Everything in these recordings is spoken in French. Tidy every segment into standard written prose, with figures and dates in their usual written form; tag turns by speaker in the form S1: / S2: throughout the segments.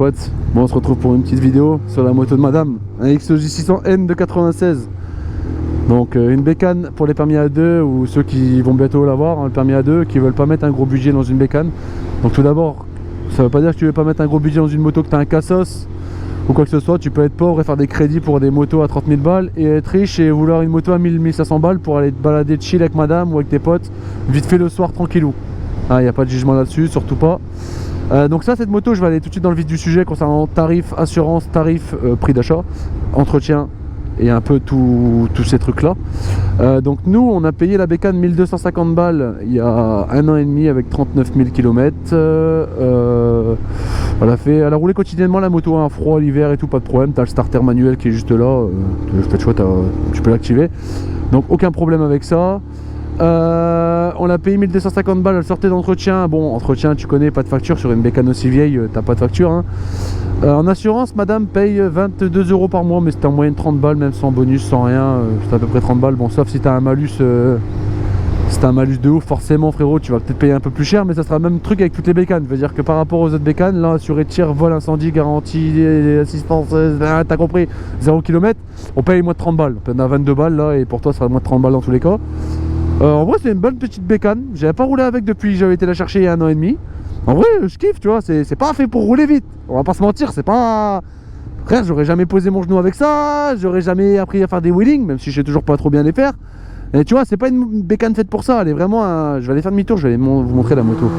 S1: potes. Bon, on se retrouve pour une petite vidéo sur la moto de madame, un XJ600N de 96. Donc une bécane pour les permis A2 ou ceux qui vont bientôt l'avoir, hein, le permis A2, qui veulent pas mettre un gros budget dans une bécane. Donc tout d'abord, ça veut pas dire que tu veux pas mettre un gros budget dans une moto, que tu as un cassos ou quoi que ce soit. Tu peux être pauvre et faire des crédits pour des motos à 30 000 balles et être riche et vouloir une moto à 1000-1500 balles pour aller te balader chill avec madame ou avec tes potes, vite fait le soir tranquillou. Il n'y a pas de jugement là-dessus, surtout pas. Donc ça, cette moto, je vais aller tout de suite dans le vif du sujet concernant tarif, assurance, tarif, prix d'achat, entretien et un peu tous ces trucs là. Donc nous, on a payé la bécane 1250 balles il y a 1 an et demi avec 39 000 km. Elle a roulé quotidiennement la moto, un froid l'hiver et tout, pas de problème. Tu as le starter manuel qui est juste là, tu peux l'activer, donc aucun problème avec ça. On l'a payé 1250 balles, elle sortait d'entretien. Bon, entretien, tu connais, pas de facture sur une bécane aussi vieille, t'as pas de facture, hein. En assurance, madame paye 22 € par mois, mais c'est en moyenne 30 balles, même sans bonus, sans rien, c'est à peu près 30 balles. Bon, sauf si t'as un malus, si t'as un malus de ouf, forcément frérot, tu vas peut-être payer un peu plus cher, mais ça sera le même truc avec toutes les bécanes. C'est-à-dire que par rapport aux autres bécanes, là, assuré tir, vol, incendie, garantie, assistance, t'as compris, 0 km, on paye moins de 30 balles. On a 22 balles là, et pour toi, ça sera moins de 30 balles dans tous les cas. En vrai, c'est une bonne petite bécane. J'avais pas roulé avec depuis que j'avais été la chercher il y a 1 an et demi. En vrai, je kiffe, tu vois. C'est pas fait pour rouler vite. On va pas se mentir, c'est pas. Frère, j'aurais jamais posé mon genou avec ça. J'aurais jamais appris à faire des wheelings, même si je sais toujours pas trop bien les faire. Et tu vois, c'est pas une bécane faite pour ça. Elle est vraiment. Je vais aller faire demi-tour. Je vais vous montrer la moto.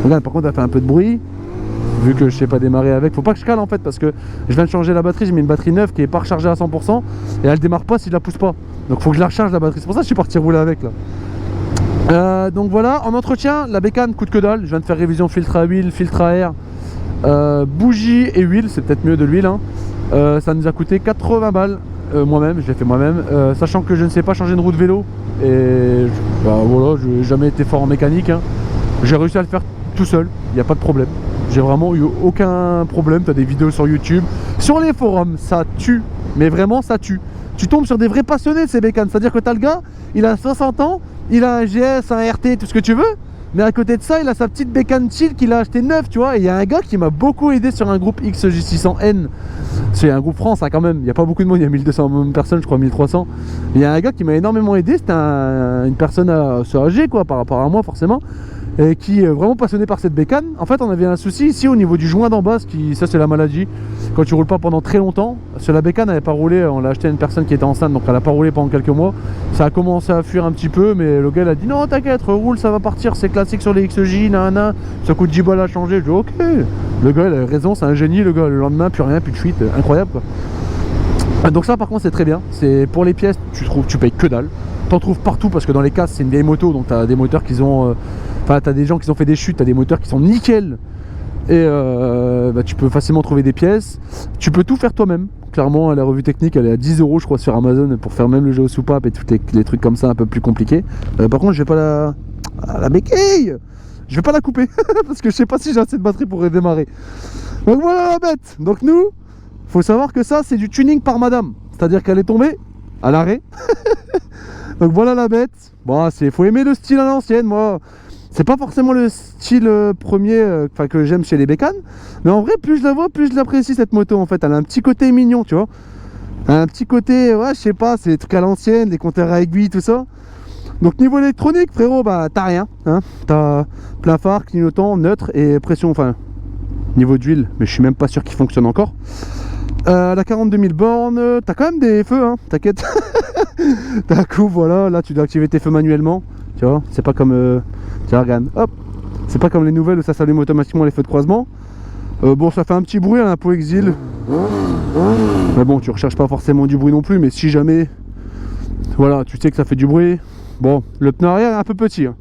S1: Regarde, par contre, elle fait un peu de bruit. Vu que je sais pas démarrer avec, faut pas que je cale en fait, parce que je viens de changer la batterie, j'ai mis une batterie neuve qui est pas rechargée à 100% et elle démarre pas si je la pousse pas, donc faut que je la recharge la batterie, c'est pour ça que je suis parti rouler avec là. Donc voilà, en entretien, la bécane coûte que dalle. Je viens de faire révision filtre à huile, filtre à air, bougie et huile, c'est peut-être mieux de l'huile, hein. Ça nous a coûté 80 balles, moi-même, je l'ai fait moi-même, sachant que je ne sais pas changer une roue de vélo et voilà, je n'ai jamais été fort en mécanique, hein. J'ai réussi à le faire tout seul, il n'y a pas de problème. J'ai vraiment eu aucun problème. Tu as des vidéos sur YouTube, sur les forums, ça tue, mais vraiment ça tue. Tu tombes sur des vrais passionnés de ces bécanes, c'est-à-dire que tu as le gars, il a 60 ans, il a un GS, un RT, tout ce que tu veux, mais à côté de ça, il a sa petite bécane chill qu'il a acheté neuve, tu vois. Et il y a un gars qui m'a beaucoup aidé sur un groupe XJ600N. C'est un groupe France, hein, quand même, il n'y a pas beaucoup de monde, il y a 1200 personnes, je crois 1300. Il y a un gars qui m'a énormément aidé, c'était une personne assez âgée, quoi, par rapport à moi, forcément. Et qui est vraiment passionné par cette bécane. En fait, on avait un souci ici au niveau du joint d'en bas, ça c'est la maladie. Quand tu roules pas pendant très longtemps, sur la bécane elle n'avait pas roulé, on l'a acheté à une personne qui était enceinte, donc elle n'a pas roulé pendant quelques mois. Ça a commencé à fuir un petit peu, mais le gars il a dit non t'inquiète, roule, ça va partir, c'est classique sur les XJ, nanana, ça coûte 10 balles à changer. Je dis ok, le gars il a raison, c'est un génie le gars, le lendemain plus rien, plus de fuite, incroyable quoi. Donc ça par contre c'est très bien, c'est pour les pièces, tu payes que dalle. T'en trouves partout parce que dans les casses c'est une vieille moto, donc t'as des moteurs qui ont t'as des gens qui ont fait des chutes, t'as des moteurs qui sont nickel. Et tu peux facilement trouver des pièces. Tu peux tout faire toi-même. Clairement, la revue technique elle est à 10 € je crois sur Amazon pour faire même le jeu au soupape et tous les trucs comme ça un peu plus compliqués. Par contre, je vais pas la béquille, je vais pas la couper parce que je sais pas si j'ai assez de batterie pour redémarrer. Donc voilà la bête. Donc nous, faut savoir que ça c'est du tuning par madame, c'est-à-dire qu'elle est tombée à l'arrêt. Donc voilà la bête. Bon, faut aimer le style à l'ancienne, moi. C'est pas forcément le style premier que j'aime chez les bécanes, mais en vrai plus je la vois plus je l'apprécie cette moto en fait. Elle a un petit côté mignon, tu vois, un petit côté, ouais je sais pas, c'est des trucs à l'ancienne, des compteurs à aiguille, tout ça. Donc niveau électronique frérot, bah t'as rien, hein. T'as plein phare, clignotant, neutre et pression, enfin niveau d'huile, mais je suis même pas sûr qu'il fonctionne encore. La 42 000 bornes, t'as quand même des feux, hein, t'inquiète. T'as un coup, voilà, là tu dois activer tes feux manuellement, tu vois, c'est pas comme tiens, regarde, hop, c'est pas comme les nouvelles où ça s'allume automatiquement les feux de croisement. Bon, ça fait un petit bruit, un pot exil. Mais bon, tu recherches pas forcément du bruit non plus, mais si jamais, voilà, tu sais que ça fait du bruit. Bon, le pneu arrière est un peu petit, hein.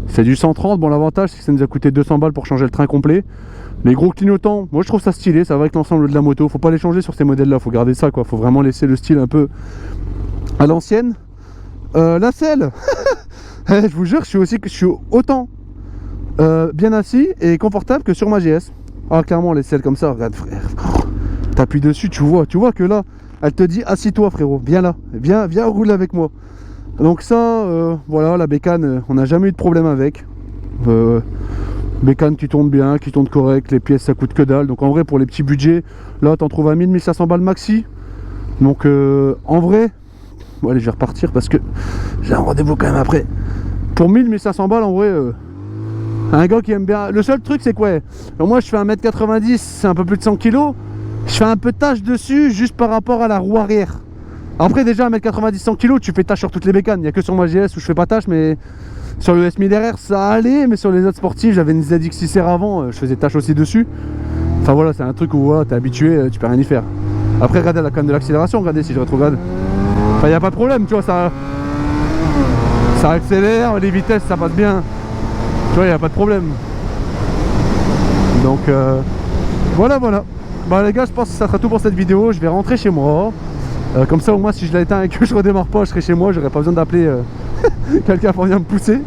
S1: C'est du 130, bon l'avantage c'est que ça nous a coûté 200 balles pour changer le train complet. Les gros clignotants, moi je trouve ça stylé, ça va avec l'ensemble de la moto. Faut pas les changer sur ces modèles là, faut garder ça quoi, faut vraiment laisser le style un peu à l'ancienne. La selle. Je vous jure, je suis autant bien assis et confortable que sur ma GS. Ah clairement les selles comme ça, regarde frère, t'appuies dessus, tu vois que là elle te dit assis-toi frérot, viens là, viens rouler avec moi. Donc ça voilà, la bécane on n'a jamais eu de problème avec. bécane qui tourne bien, qui tourne correct, les pièces ça coûte que dalle. Donc en vrai pour les petits budgets, là t'en trouves à 1000-1500 balles maxi. Donc en vrai, bon, allez je vais repartir parce que j'ai un rendez-vous quand même après. Pour 1000-1500 balles en vrai, un gars qui aime bien. Le seul truc c'est quoi, moi je fais 1m90, c'est un peu plus de 100 kg. Je fais un peu de tâche dessus juste par rapport à la roue arrière. Après déjà 1m90 100 kg, tu fais tâche sur toutes les bécanes. Il n'y a que sur ma GS où je fais pas tâche, mais sur le S1000RR ça allait. Mais sur les autres sportifs, j'avais une ZX6R avant, je faisais tâche aussi dessus. Enfin voilà, c'est un truc où voilà, t'es habitué, tu peux rien y faire. Après regardez la canne de l'accélération, regardez si je rétrograde. Enfin il n'y a pas de problème, tu vois, ça accélère, les vitesses ça passe bien. Tu vois, il n'y a pas de problème. Donc voilà. Bah les gars, je pense que ça sera tout pour cette vidéo. Je vais rentrer chez moi. Comme ça au moins si je l'éteins et que je redémarre pas, je serai chez moi, j'aurai pas besoin d'appeler quelqu'un pour venir me pousser.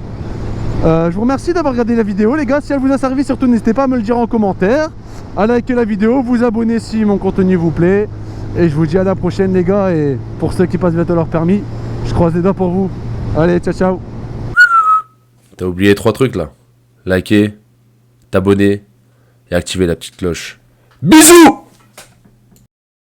S1: Je vous remercie d'avoir regardé la vidéo les gars. Si elle vous a servi, surtout n'hésitez pas à me le dire en commentaire, à liker la vidéo, vous abonner si mon contenu vous plaît. Et je vous dis à la prochaine les gars. Et pour ceux qui passent bientôt leur permis, je croise les doigts pour vous. Allez, ciao.
S2: T'as oublié 3 trucs là. Liker, t'abonner et activer la petite cloche. Bisous!